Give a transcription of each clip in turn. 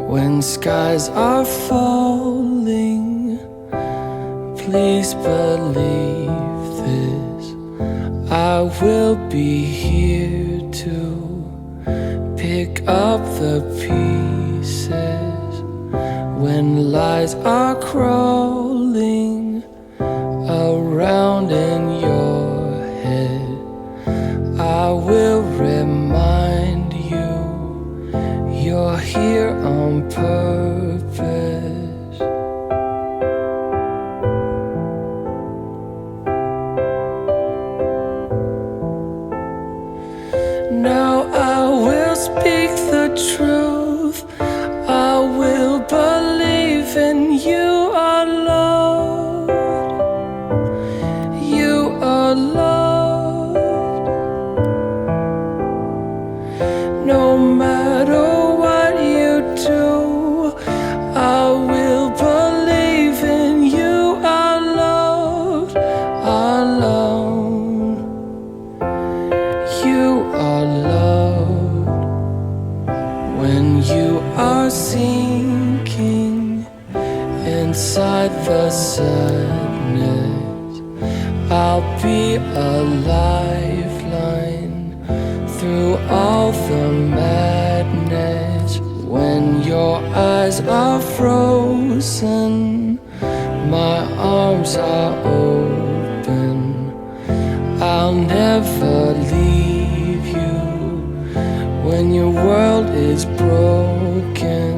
When skies are falling, please believe this, I will be here to pick up the pieces. When lies are crawling around in your head, I will remind you you're here on purpose. Now I will speak the truth, I will believe in you, our Lord. You are loved. No matter what you do, I will believe in you, our loved, alone. You are loved. When you are sinking inside the sadness, I'll be a lifeline through all the madness. When your eyes are frozen, my arms are open, I'll never leave you when your world is broken.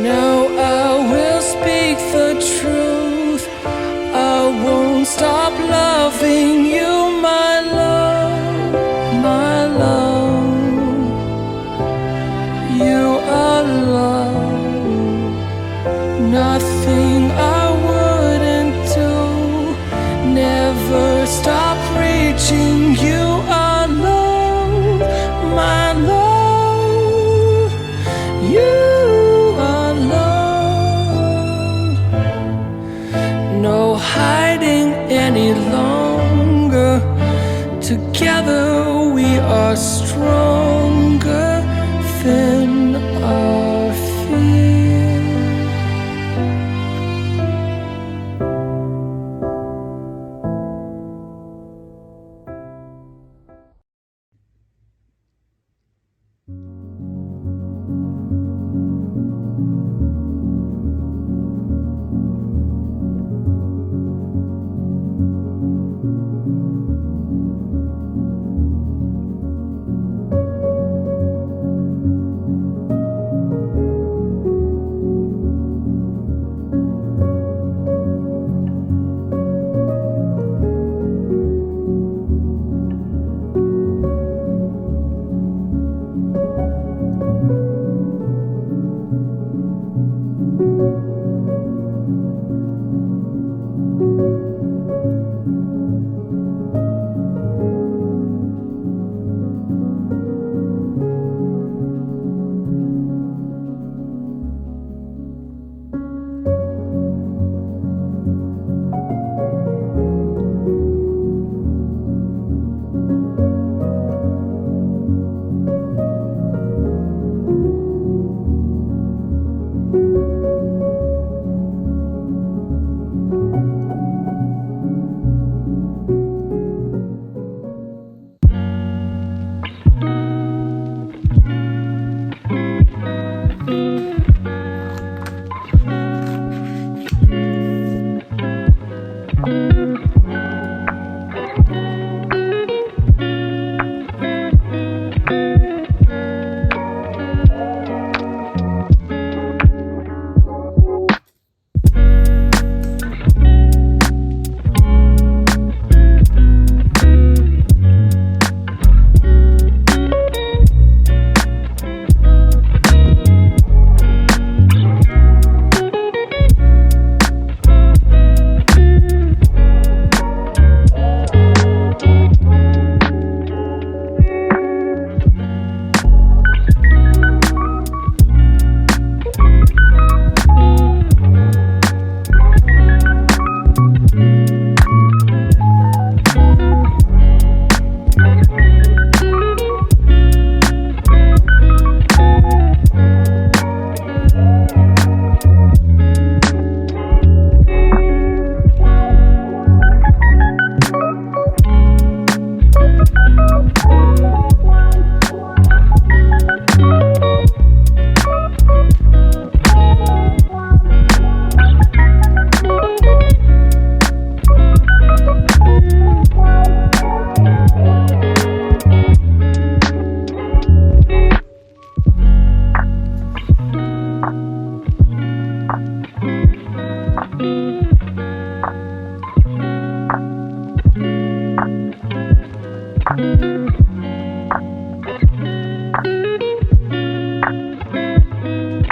Now I will speak the truth, I won't stop loving you, my love, my love. You are loved. nothing I wouldn't do. Never stop reaching. You are love, my love. You are love. No hiding any longer. Together we are stronger than our fear.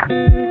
Thank you.